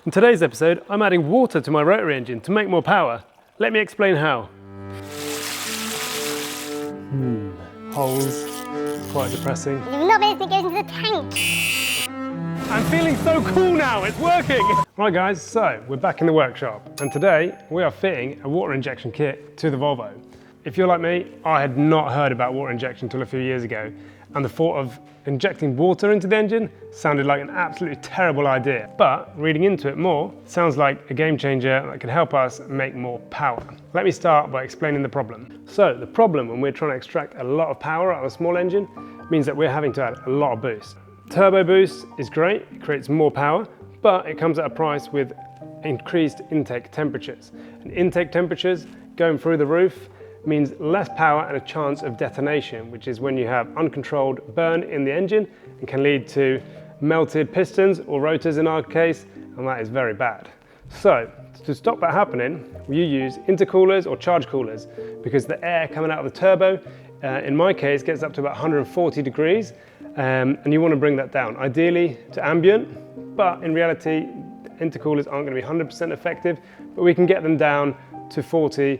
In today's episode, I'm adding water to my rotary engine to make more power. Let me explain how. Holes, quite depressing. It goes into the tank. I'm feeling so cool now, it's working! Right guys, so we're back in the workshop and today we are fitting a water injection kit to the Volvo. If you're like me, I had not heard about water injection until a few years ago, and the thought of injecting water into the engine sounded like an absolutely terrible idea. But reading into it more, sounds like a game changer that can help us make more power. Let me start by explaining the problem. So the problem when we're trying to extract a lot of power out of a small engine means that we're having to add a lot of boost. Turbo boost is great, it creates more power, but it comes at a price with increased intake temperatures. And intake temperatures going through the roof means less power and a chance of detonation, which is when you have uncontrolled burn in the engine and can lead to melted pistons or rotors in our case, and that is very bad. So to stop that happening, you use intercoolers or charge coolers because the air coming out of the turbo, in my case, gets up to about 140 degrees, and you want to bring that down, ideally to ambient, but in reality, intercoolers aren't going to be 100% effective, but we can get them down to 40,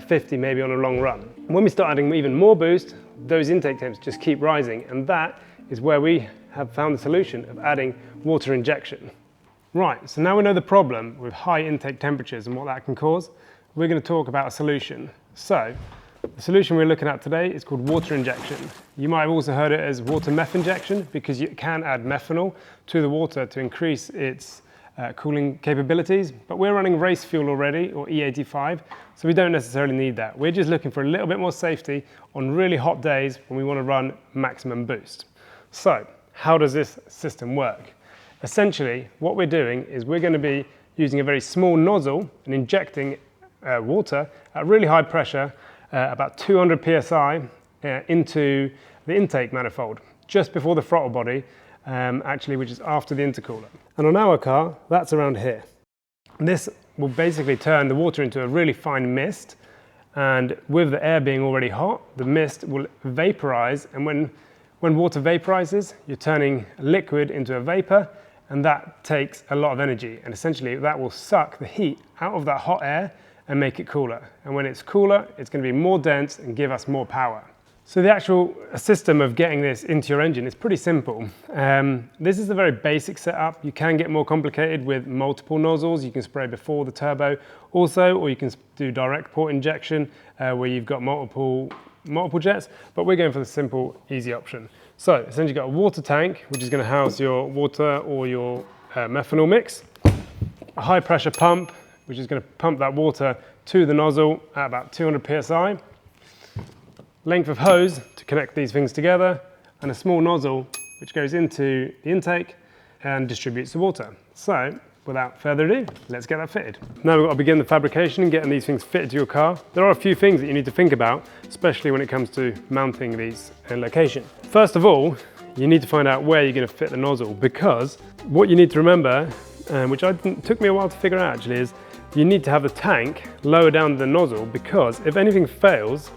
50 maybe on a long run. When we start adding even more boost, those intake temps just keep rising, and that is where we have found the solution of adding water injection. Right, so now we know the problem with high intake temperatures and what that can cause. We're going to talk about a solution. So, the solution we're looking at today is called water injection. You might have also heard it as water meth injection because you can add methanol to the water to increase its cooling capabilities, but we're running race fuel already, or E85, so we don't necessarily need that. We're just looking for a little bit more safety on really hot days when we want to run maximum boost. So, how does this system work? Essentially, what we're doing is we're going to be using a very small nozzle and injecting water at really high pressure, about 200 psi, into the intake manifold, just before the throttle body, actually, which is after the intercooler. And on our car, that's around here. This will basically turn the water into a really fine mist, and with the air being already hot, the mist will vaporize, and when water vaporizes, you're turning liquid into a vapor, and that takes a lot of energy, and essentially that will suck the heat out of that hot air and make it cooler. And when it's cooler, it's going to be more dense and give us more power. So the actual system of getting this into your engine is pretty simple. This is a very basic setup. You can get more complicated with multiple nozzles. You can spray before the turbo also, or you can do direct port injection where you've got multiple jets, but we're going for the simple, easy option. So essentially you've got a water tank, which is going to house your water or your methanol mix, a high pressure pump, which is going to pump that water to the nozzle at about 200 psi, length of hose to connect these things together, and a small nozzle which goes into the intake and distributes the water. So, without further ado, let's get that fitted. Now we've got to begin the fabrication and getting these things fitted to your car. There are a few things that you need to think about, especially when it comes to mounting these in location. First of all, you need to find out where you're going to fit the nozzle, because what you need to remember, which took me a while to figure out actually, is you need to have the tank lower down the nozzle, because if anything fails,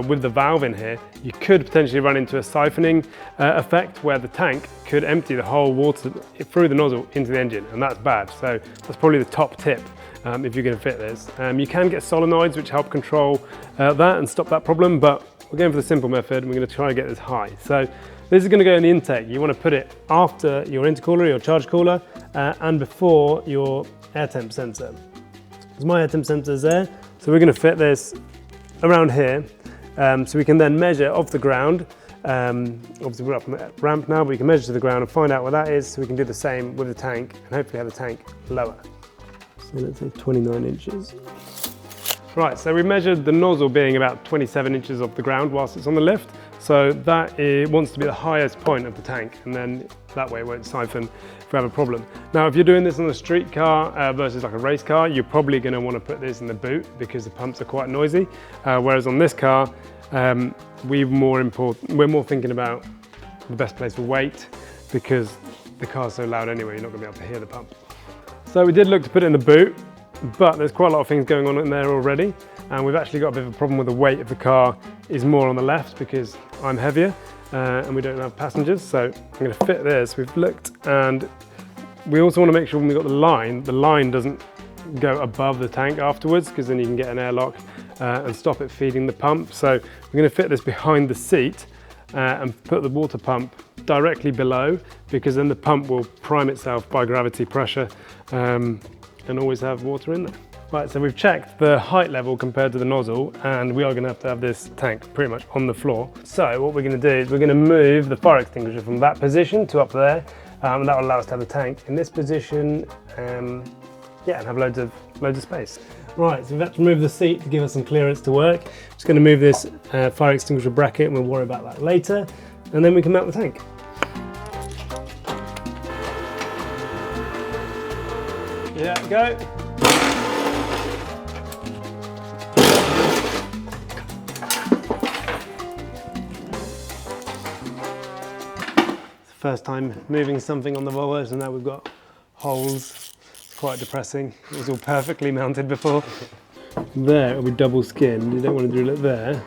with the valve in here, you could potentially run into a siphoning effect where the tank could empty the whole water through the nozzle into the engine, and that's bad. So that's probably the top tip if you're going to fit this. You can get solenoids which help control that and stop that problem, but we're going for the simple method and we're going to try and get this high. So this is going to go in the intake. You want to put it after your intercooler, your charge cooler, and before your air temp sensor. Because my air temp sensor is there, so we're going to fit this around here. So we can then measure off the ground, obviously we're up on the ramp now, but we can measure to the ground and find out where that is, so we can do the same with the tank and hopefully have the tank lower. So let's say 29 inches. Right, so we measured the nozzle being about 27 inches off the ground whilst it's on the lift, so that wants to be the highest point of the tank, and then that way it won't siphon if we have a problem. Now if you're doing this on a street car versus like a race car, you're probably going to want to put this in the boot because the pumps are quite noisy, whereas on this car we're more thinking about the best place for weight, because the car's so loud anyway, you're not going to be able to hear the pump. So we did look to put it in the boot, but there's quite a lot of things going on in there already, and we've actually got a bit of a problem with the weight of the car is more on the left because I'm heavier and we don't have passengers, so I'm going to fit this. We've looked, and We also want to make sure when we've got the line doesn't go above the tank afterwards, because then you can get an airlock and stop it feeding the pump. So we're going to fit this behind the seat and put the water pump directly below, because then the pump will prime itself by gravity pressure and always have water in there. Right, so we've checked the height level compared to the nozzle, and we are going to have this tank pretty much on the floor. So what we're going to do is we're going to move the fire extinguisher from that position to up there, and that will allow us to have the tank in this position, yeah, and have loads of space. Right, so we've had to remove the seat to give us some clearance to work. Just going to move this fire extinguisher bracket, and we'll worry about that later, and then we can mount the tank. Yeah, go. First time moving something on the Volvo, so now we've got holes. It's quite depressing. It was all perfectly mounted before. There, it'll be double skin. You don't want to drill it there.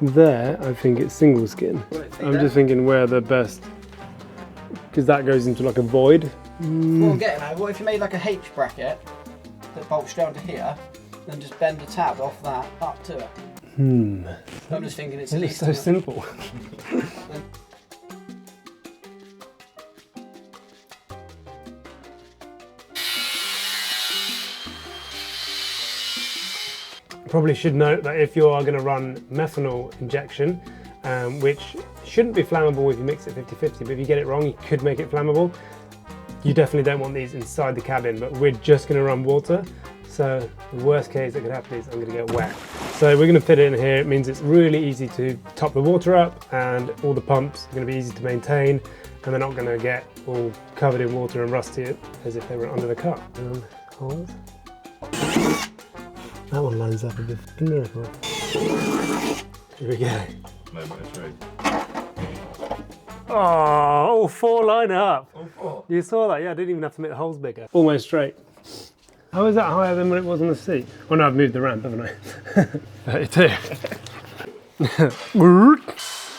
There, I think it's single skin. I'm just thinking where the best, because that goes into like a void. What I'm getting at, what if you made like a H bracket that bolts down to here, then just bend the tab off that up to it? I'm just thinking it's at least so simple. Probably should note that if you are going to run methanol injection, which shouldn't be flammable if you mix it 50-50, but if you get it wrong, you could make it flammable. You definitely don't want these inside the cabin, but we're just going to run water. So the worst case that could happen is I'm going to get wet. So we're going to fit it in here. It means it's really easy to top the water up, and all the pumps are going to be easy to maintain, and they're not going to get all covered in water and rusty as if they were under the car. Holes. That one lines up a bit. Miracle. Here we go. Oh, all four line up. All four? You saw that? Yeah, I didn't even have to make the holes bigger. Almost straight. How is that higher than what it was on the seat? Oh no, I've moved the ramp, haven't I? 32.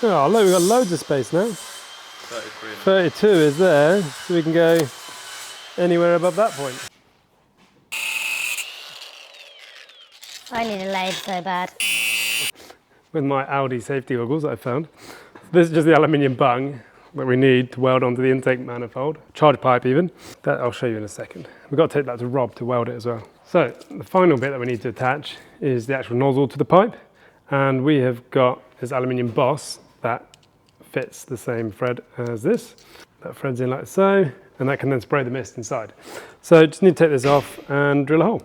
Oh look, we've got loads of space now. 32 is there, so we can go anywhere above that point. I need a lathe so bad. With my Audi safety goggles that I found. This is just the aluminium bung that we need to weld onto the intake manifold, charge pipe even. That I'll show you in a second. We've got to take that to Rob to weld it as well. So the final bit that we need to attach is the actual nozzle to the pipe, and we have got this aluminium boss that fits the same thread as this. That threads in like so, and that can then spray the mist inside. So just need to take this off and drill a hole.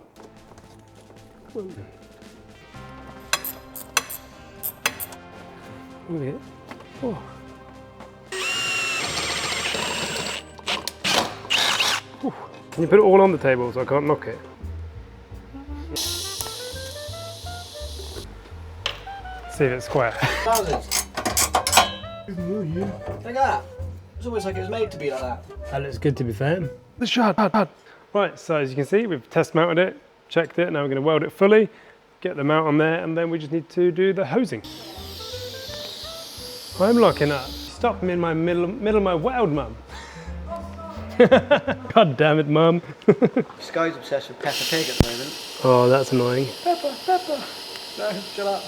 Oh. Can you put it all on the table so I can't knock it? See if it's square. Thousands. Look at that. It's almost like it was made to be like that. That looks good, to be fair. The shot. Right, so as you can see, we've test mounted it, checked it. Now we're going to weld it fully, get the mount on there, and then we just need to do the hosing. I'm locking up. Stop me in my middle of my weld, mum. God damn it, mum. Sky's obsessed with Peppa Pig at the moment. Oh, that's annoying. Peppa. No, shut up.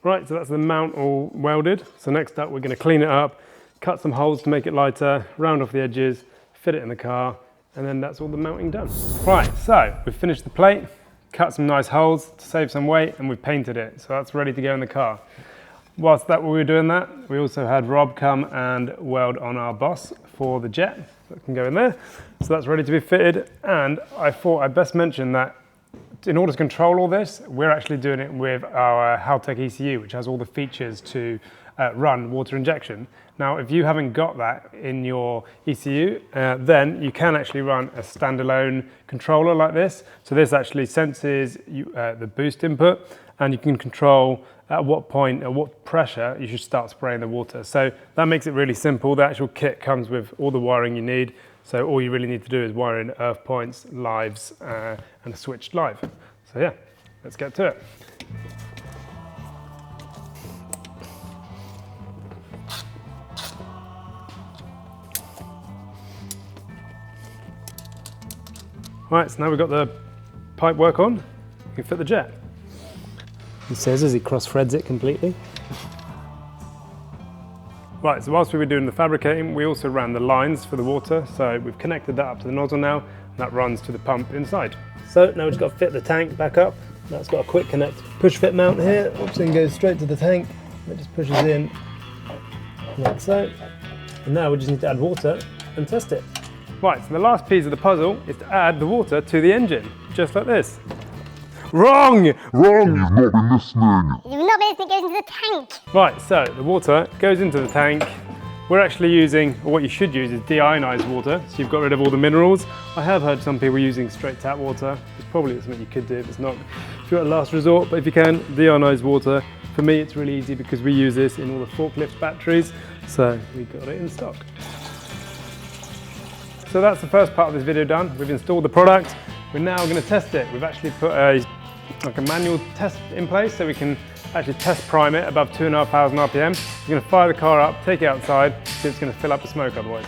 Right, so that's the mount all welded. So next up, we're going to clean it up, cut some holes to make it lighter, round off the edges, fit it in the car, and then that's all the mounting done. Right, so we've finished the plate, cut some nice holes to save some weight, and we've painted it. So that's ready to go in the car. Whilst we were doing that, we also had Rob come and weld on our boss for the jet that can go in there. So that's ready to be fitted. And I thought I'd best mention that in order to control all this, we're actually doing it with our Haltech ECU, which has all the features to run water injection. Now, if you haven't got that in your ECU, then you can actually run a standalone controller like this. So this actually senses the boost input, and you can control at what point, at what pressure you should start spraying the water. So that makes it really simple. The actual kit comes with all the wiring you need. So all you really need to do is wire in earth points, lives, and a switched live. So yeah, let's get to it. Right, so now we've got the pipe work on, we can fit the jet. He says as he cross-threads it completely. Right, so whilst we were doing the fabricating, we also ran the lines for the water. So we've connected that up to the nozzle now, and that runs to the pump inside. So now we've just got to fit the tank back up. That's got a quick connect push fit mount here. Oops, and goes straight to the tank. It just pushes in like so. And now we just need to add water and test it. Right, so the last piece of the puzzle is to add the water to the engine, just like this. Wrong! Wrong, you've not been listening. You've not been listening, it goes into the tank. Right, so the water goes into the tank. We're actually using, or what you should use is deionized water, so you've got rid of all the minerals. I have heard some people using straight tap water. It's probably something you could do if it's not, if you're at last resort, but if you can, deionized water. For me, it's really easy because we use this in all the forklift batteries, so we got it in stock. So that's the first part of this video done. We've installed the product. We're now going to test it. We've actually put a manual test in place so we can actually test prime it above 2,500 RPM. We're going to fire the car up, take it outside, see if it's going to fill up the smoke otherwise.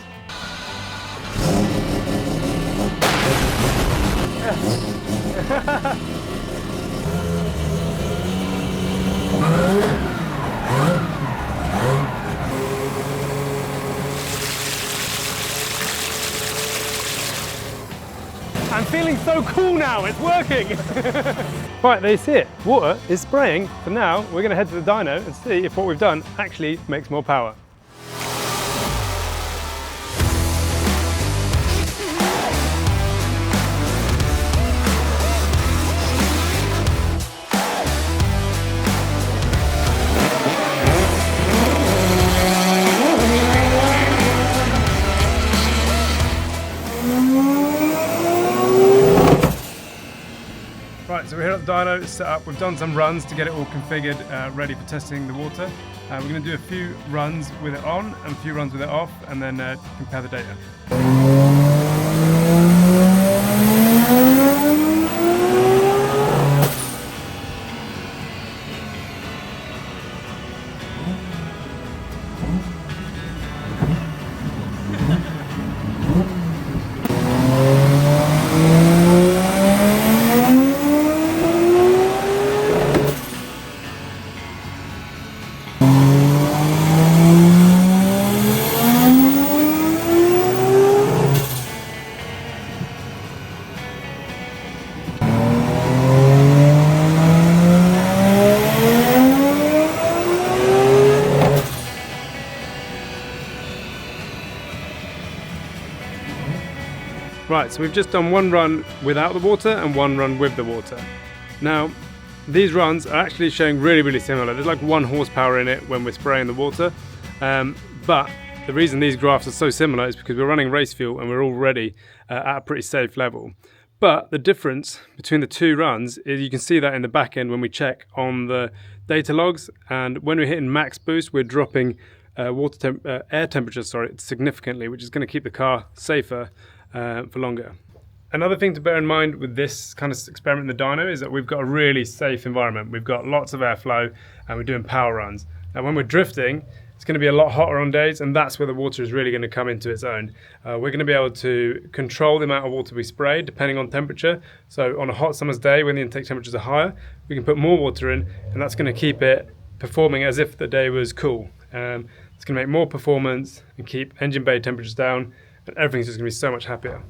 I'm feeling so cool now, it's working! Right, there you see it. Water is spraying. So now we're going to head to the dyno and see if what we've done actually makes more power. Right, so we're here at the dyno, it's set up. We've done some runs to get it all configured, ready for testing the water. We're going to do a few runs with it on and a few runs with it off, and then compare the data. Right, so we've just done one run without the water and one run with the water. Now, these runs are actually showing really similar. There's like 1 horsepower in it when we're spraying the water. But the reason these graphs are so similar is because we're running race fuel and we're already at a pretty safe level. But the difference between the two runs is you can see that in the back end when we check on the data logs, and when we're hitting max boost, we're dropping air temperature significantly, which is going to keep the car safer for longer. Another thing to bear in mind with this kind of experiment in the dyno is that we've got a really safe environment. We've got lots of airflow and we're doing power runs. Now when we're drifting, it's going to be a lot hotter on days, and that's where the water is really going to come into its own. We're going to be able to control the amount of water we spray depending on temperature. So on a hot summer's day when the intake temperatures are higher, we can put more water in, and that's going to keep it performing as if the day was cool. It's going to make more performance and keep engine bay temperatures down, and everything's just going to be so much happier.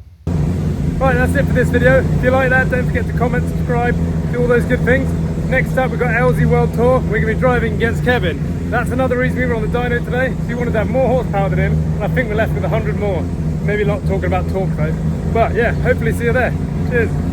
Right, that's it for this video. If you like that, don't forget to comment, subscribe, do all those good things. Next up, we've got LZ World Tour. We're going to be driving against Kevin. That's another reason we were on the dyno today. So we wanted to have more horsepower than him, and I think we're left with 100 more. Maybe not talking about torque though. But yeah, hopefully see you there. Cheers.